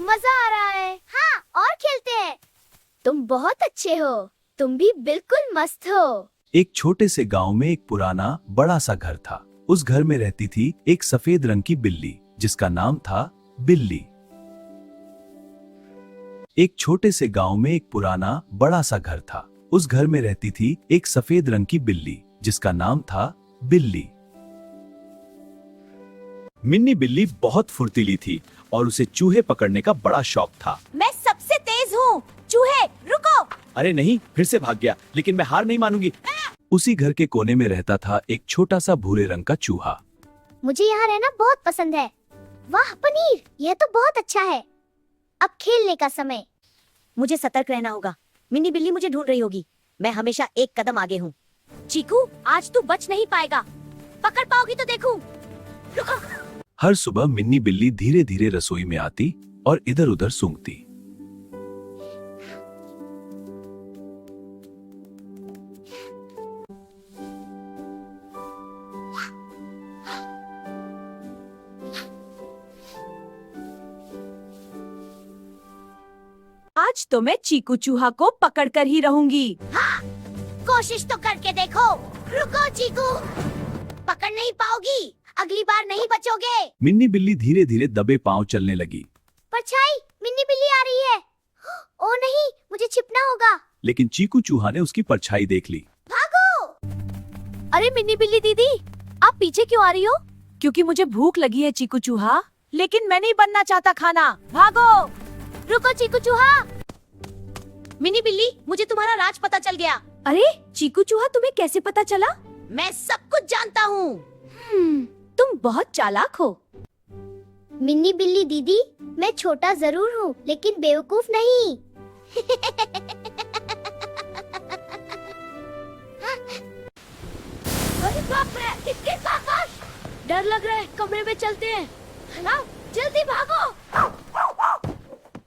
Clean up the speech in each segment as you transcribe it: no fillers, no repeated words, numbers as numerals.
मजा आ रहा है। हाँ, और खेलते हैं। तुम बहुत अच्छे हो। तुम भी बिल्कुल मस्त हो। एक छोटे से गांव में एक पुराना बड़ा सा घर था। उस घर में रहती थी एक सफेद रंग की बिल्ली जिसका नाम था बिल्ली। एक छोटे से गांव में एक पुराना बड़ा सा घर था। उस घर में रहती थी एक सफेद रंग की बिल्ली जिसका नाम था बिल्ली। मिन्नी बिल्ली बहुत फुर्तीली थी और उसे चूहे पकड़ने का बड़ा शौक था। मैं सबसे तेज हूँ। चूहे रुको। अरे नहीं, फिर से भाग गया, लेकिन मैं हार नहीं मानूंगी। उसी घर के कोने में रहता था एक छोटा सा भूरे रंग का चूहा। मुझे यहाँ रहना बहुत पसंद है। वाह पनीर, यह तो बहुत अच्छा है। अब खेलने का समय। मुझे सतर्क रहना होगा। मिनी बिल्ली मुझे ढूंढ रही होगी। मैं हमेशा एक कदम आगे हूँ। चीकू, आज तू बच नहीं पाएगा। पकड़ पाओगी तो देखूं। रुको। हर सुबह मिन्नी बिल्ली धीरे धीरे रसोई में आती और इधर उधर सूंघती। आज तो मैं चीकू चूहा को पकड़ कर ही रहूंगी। हाँ, कोशिश तो करके देखो। रुको चीकू, पकड़ नहीं पाओगी। अगली बार नहीं बचोगे। मिन्नी बिल्ली धीरे धीरे दबे पांव चलने लगी। परछाई, मिन्नी बिल्ली आ रही है। ओ नहीं, मुझे छिपना होगा। लेकिन चीकू चूहा ने उसकी परछाई देख ली। भागो। अरे मिनी बिल्ली दीदी, आप पीछे क्यों आ रही हो? क्योंकि मुझे भूख लगी है चीकू चूहा, लेकिन मैं नहीं बनना चाहता खाना। भागो। रुको चीकू चूहा। मिनी बिल्ली, मुझे तुम्हारा राज पता चल गया। अरे चीकू चूहा, तुम्हें कैसे पता चला? मैं सब कुछ जानता हूँ। तुम बहुत चालाक हो। मिन्नी बिल्ली दीदी, मैं छोटा जरूर हूँ लेकिन बेवकूफ नहीं। अरे बाप रे, कितनी ताकत! डर लग रहा है, कमरे में चलते हैं। हाँ, जल्दी भागो।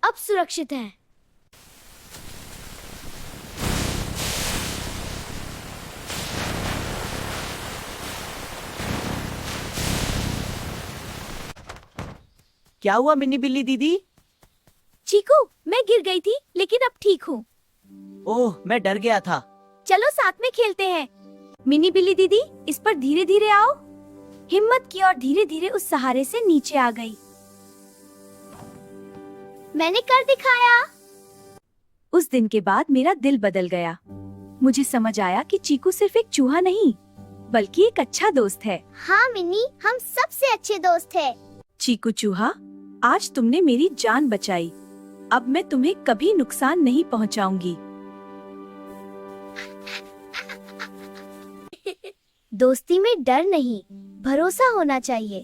अब सुरक्षित हैं। क्या हुआ मिनी बिल्ली दीदी? चीकू, मैं गिर गई थी लेकिन अब ठीक हूँ। ओह, मैं डर गया था। चलो साथ में खेलते हैं। मिनी बिल्ली दीदी, इस पर धीरे धीरे आओ। हिम्मत की और धीरे धीरे उस सहारे से नीचे आ गई। मैंने कर दिखाया। उस दिन के बाद मेरा दिल बदल गया। मुझे समझ आया कि चीकू सिर्फ एक चूहा नहीं, बल्कि एक अच्छा दोस्त है। हाँ मिनी, हम सबसे अच्छे दोस्त हैं। चीकू चूहा, आज तुमने मेरी जान बचाई। अब मैं तुम्हें कभी नुकसान नहीं पहुंचाऊंगी। दोस्ती में डर नहीं, भरोसा होना चाहिए।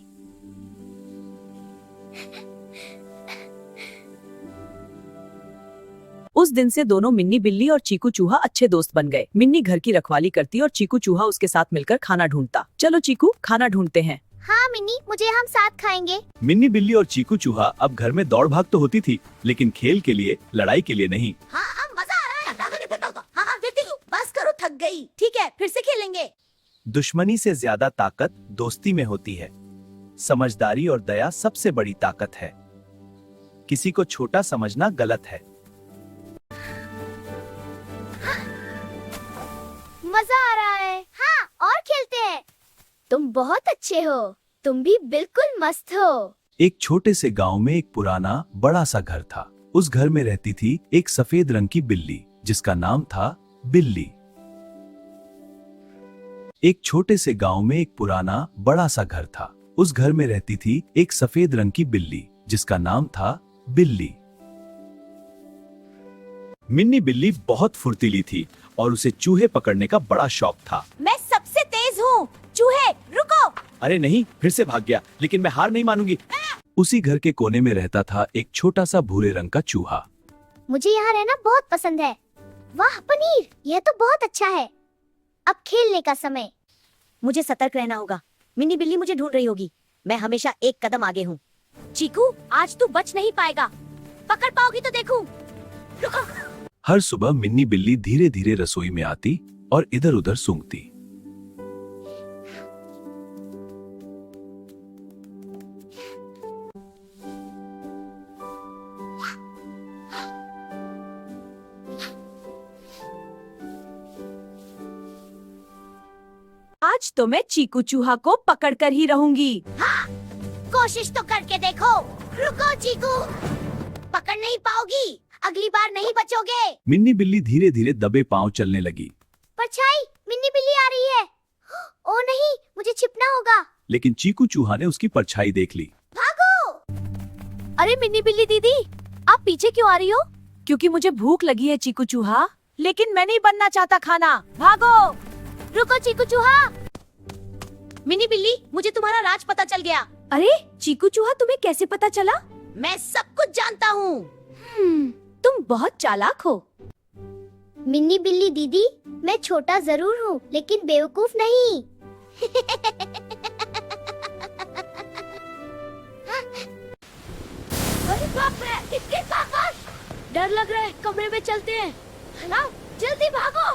उस दिन से दोनों मिन्नी बिल्ली और चीकू चूहा अच्छे दोस्त बन गए। मिन्नी घर की रखवाली करती और चीकू चूहा उसके साथ मिलकर खाना ढूंढता। चलो चीकू, खाना ढूंढते हैं। हाँ मिनी, मुझे हम साथ खाएंगे। मिन्नी बिल्ली और चीकू चूहा अब घर में दौड़ भाग तो होती थी, लेकिन खेल के लिए, लड़ाई के लिए नहीं। हाँ हाँ, मजा आ रहा है। हाँ देखती हूँ। बस करो, थक गई। ठीक है, फिर से खेलेंगे। दुश्मनी से ज्यादा ताकत दोस्ती में होती है। समझदारी और दया सबसे बड़ी ताकत है। किसी को छोटा समझना गलत है। मजा आ रहा है। हाँ, और खेलते हैं। तुम बहुत अच्छे हो। तुम भी बिल्कुल मस्त हो। एक छोटे से गांव में एक पुराना बड़ा सा घर था। उस घर में रहती थी एक सफेद रंग की बिल्ली जिसका नाम था बिल्ली। एक छोटे से गांव में एक पुराना बड़ा सा घर था। उस घर में रहती थी एक सफेद रंग की बिल्ली जिसका नाम था बिल्ली। मिन्नी बिल्ली बहुत फुर्तीली थी और उसे चूहे पकड़ने का बड़ा शौक था। मैं सबसे तेज हूँ। चूहे रुको। अरे नहीं, फिर से भाग गया, लेकिन मैं हार नहीं मानूंगी। उसी घर के कोने में रहता था एक छोटा सा भूरे रंग का चूहा। मुझे यहाँ रहना बहुत पसंद है। वाह पनीर, यह तो बहुत अच्छा है। अब खेलने का समय। मुझे सतर्क रहना होगा। मिनी बिल्ली मुझे ढूंढ रही होगी। मैं हमेशा एक कदम आगे हूँ। चीकू, आज तू बच नहीं पाएगा। पकड़ पाओगी तो देखूं। रुको। हर सुबह मिन्नी बिल्ली धीरे धीरे रसोई में आती और इधर उधर सूंघती। आज तो मैं चीकू चूहा को पकड़ कर ही रहूंगी। कोशिश तो करके देखो। रुको चीकू, पकड़ नहीं पाओगी, अगली बार नहीं बचोगे। मिन्नी बिल्ली धीरे धीरे दबे पांव चलने लगी, परछाई, मिन्नी बिल्ली आ रही है। ओ नहीं, मुझे छिपना होगा। लेकिन चीकू चूहा ने उसकी परछाई देख ली। भागो! अरे मिन्नी बिल्ली दीदी, आप पीछे क्यों आ रही हो? क्योंकि मुझे भूख लगी है चीकू चूहा, लेकिन मैं नहीं बनना चाहता खाना। भागो! रुको चीकू चूहा। मिनी बिल्ली, मुझे तुम्हारा राज पता चल गया। अरे चीकू चूहा, तुम्हें कैसे पता चला? मैं सब कुछ जानता हूँ। तुम बहुत चालाक हो। मिन्नी बिल्ली दीदी, मैं छोटा जरूर हूँ, लेकिन बेवकूफ नहीं। अरे बाप रे, कितने काकड़! डर लग रहा है, कमरे में चलते हैं। ना, जल्दी भागो।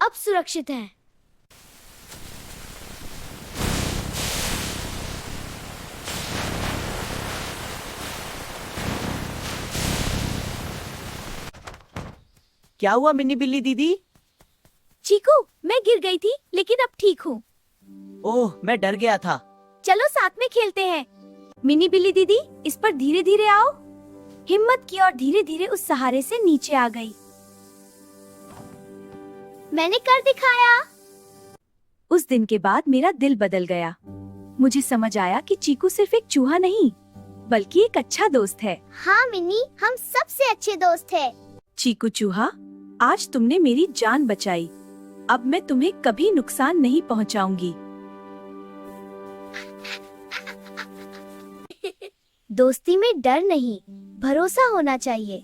अब सुरक्षित है। क्या हुआ मिन्नी बिल्ली दीदी? चीकू, मैं गिर गई थी, लेकिन अब ठीक हूँ। ओह, मैं डर गया था। चलो साथ में खेलते हैं। मिनी बिल्ली दीदी, इस पर धीरे धीरे आओ। हिम्मत की और धीरे धीरे उस सहारे से नीचे आ गई। मैंने कर दिखाया। उस दिन के बाद मेरा दिल बदल गया। मुझे समझ आया कि चीकू सिर्फ एक चूहा नहीं, बल्कि एक अच्छा दोस्त है। हाँ मिनी, हम सबसे अच्छे दोस्त हैं। चीकू चूहा, आज तुमने मेरी जान बचाई। अब मैं तुम्हें कभी नुकसान नहीं पहुंचाऊंगी। दोस्ती में डर नहीं, भरोसा होना चाहिए।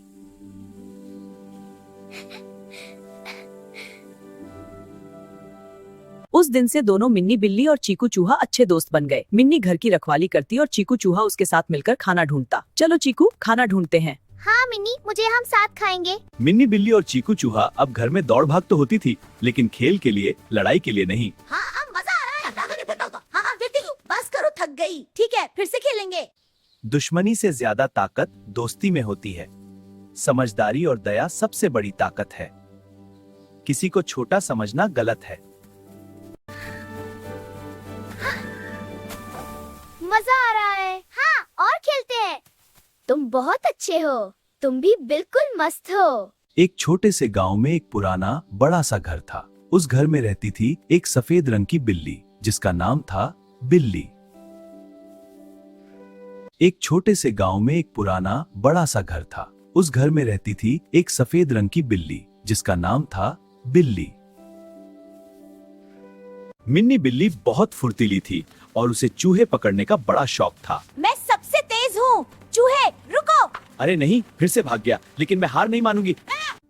उस दिन से दोनों मिन्नी बिल्ली और चीकू चूहा अच्छे दोस्त बन गए। मिन्नी घर की रखवाली करती और चीकू चूहा उसके साथ मिलकर खाना ढूंढता। चलो चीकू, खाना ढूंढते हैं। हाँ मिनी, मुझे हम साथ खाएंगे। मिन्नी बिल्ली और चीकू चूहा अब घर में दौड़ भाग तो होती थी, लेकिन खेल के लिए, लड़ाई के लिए नहीं। हाँ हाँ, मजा आ रहा है। हाँ देखती हूँ, बस करो, थक गई। ठीक है, फिर से खेलेंगे। दुश्मनी से ज्यादा ताकत दोस्ती में होती है। समझदारी और दया सबसे बड़ी ताकत है। किसी को छोटा समझना गलत है। मजा आ रहा है। हाँ, और खेलते हैं। तुम बहुत अच्छे हो। तुम भी बिल्कुल मस्त हो। एक छोटे से गांव में एक पुराना बड़ा सा घर था। उस घर में रहती थी एक सफेद रंग की बिल्ली, जिसका नाम था बिल्ली। एक छोटे से गांव में एक पुराना बड़ा सा घर था। उस घर में रहती थी एक सफेद रंग की बिल्ली, जिसका नाम था बिल्ली। मिन्नी बिल्ली बहुत फुर्तीली थी और उसे चूहे पकड़ने का बड़ा शौक था। मैं सबसे तेज हूँ। चूहे, रुको! अरे नहीं, फिर से भाग गया, लेकिन मैं हार नहीं मानूंगी।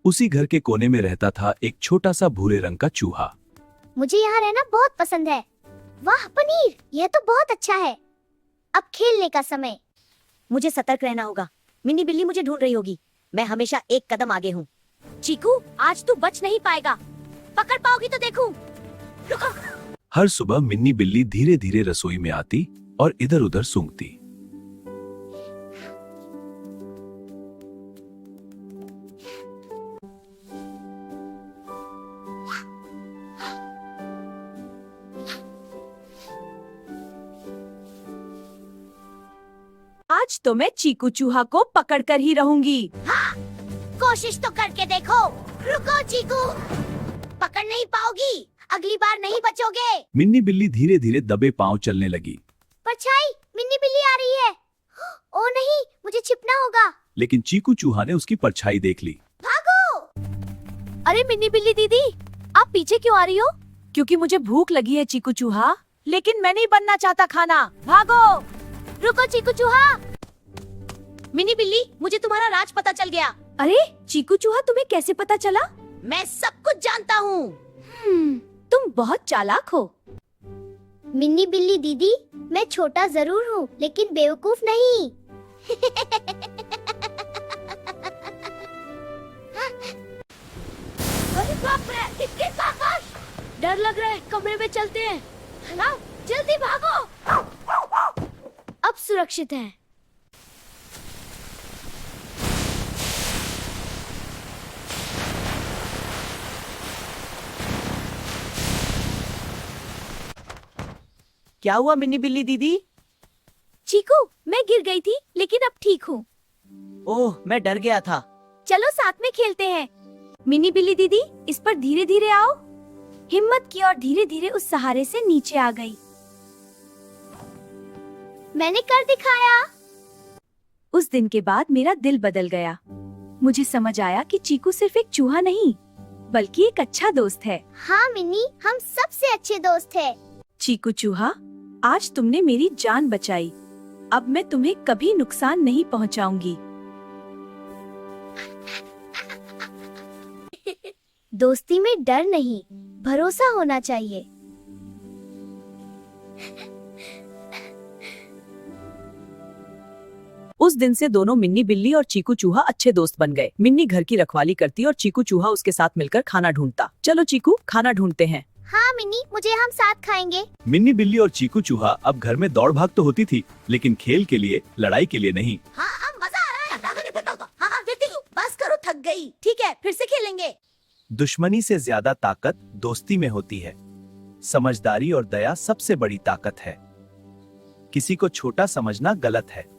उसी घर के कोने में रहता था एक छोटा सा भूरे रंग का चूहा। मुझे यहाँ रहना बहुत पसंद है। वाह पनीर, यह तो बहुत अच्छा है। अब खेलने का समय। मुझे सतर्क रहना होगा। मिन्नी बिल्ली मुझे ढूंढ रही होगी। मैं हमेशा एक कदम आगे हूँ। चीकू, आज तू बच नहीं पाएगा। पकड़ पाओगी तो देखूं। रुको। हर सुबह मिन्नी बिल्ली धीरे धीरे रसोई में आती और इधर उधर सूंघती। आज तो मैं चीकू चूहा को पकड़ कर ही रहूंगी। कोशिश तो करके देखो। रुको चीकू, पकड़ नहीं पाओगी, अगली बार नहीं बचोगे। मिन्नी बिल्ली धीरे धीरे दबे पांव चलने लगी, परछाई, मिन्नी बिल्ली आ रही है। ओ नहीं, मुझे छिपना होगा। लेकिन चीकू चूहा ने उसकी परछाई देख ली। भागो! अरे मिन्नी बिल्ली दीदी, आप पीछे क्यों आ रही हो? क्योंकि मुझे भूख लगी है चीकू चूहा, लेकिन मैं नहीं बनना चाहता खाना। भागो! रुको चीकू चूहा। मिनी बिल्ली, मुझे तुम्हारा राज पता चल गया। अरे चीकू चूहा, तुम्हें कैसे पता चला? मैं सब कुछ जानता हूँ। तुम बहुत चालाक हो। मिन्नी बिल्ली दीदी, मैं छोटा जरूर हूँ, लेकिन बेवकूफ नहीं। अरे बाप रे, कितने काकड़! डर लग रहा है, कमरे में चलते हैं। ना, जल्दी भागो। अब सुरक्षित है। क्या हुआ मिन्नी बिल्ली दीदी? चीकू, मैं गिर गई थी लेकिन अब ठीक हूँ। ओह, मैं डर गया था। चलो साथ में खेलते हैं। मिनी बिल्ली दीदी, इस पर धीरे धीरे आओ। हिम्मत की और धीरे धीरे उस सहारे से नीचे आ गई। मैंने कर दिखाया। उस दिन के बाद मेरा दिल बदल गया। मुझे समझ आया कि चीकू सिर्फ एक चूहा नहीं, बल्कि एक अच्छा दोस्त है। हाँ मिनी, हम सबसे अच्छे दोस्त हैं। चीकू चूहा, आज तुमने मेरी जान बचाई। अब मैं तुम्हें कभी नुकसान नहीं पहुंचाऊंगी। दोस्ती में डर नहीं, भरोसा होना चाहिए। उस दिन से दोनों मिन्नी बिल्ली और चीकू चूहा अच्छे दोस्त बन गए। मिन्नी घर की रखवाली करती और चीकू चूहा उसके साथ मिलकर खाना ढूंढता। चलो चीकू, खाना ढूंढते हैं। हाँ मिनी, मुझे हम साथ खाएंगे। मिन्नी बिल्ली और चीकू चूहा अब घर में दौड़ भाग तो होती थी, लेकिन खेल के लिए, लड़ाई के लिए नहीं। हाँ मजा आ रहा है। हाँ देखती हूँ, बस करो, थक गई। ठीक है, फिर से खेलेंगे। दुश्मनी से ज्यादा ताकत दोस्ती में होती है। समझदारी और दया सबसे बड़ी ताकत है। किसी को छोटा समझना गलत है।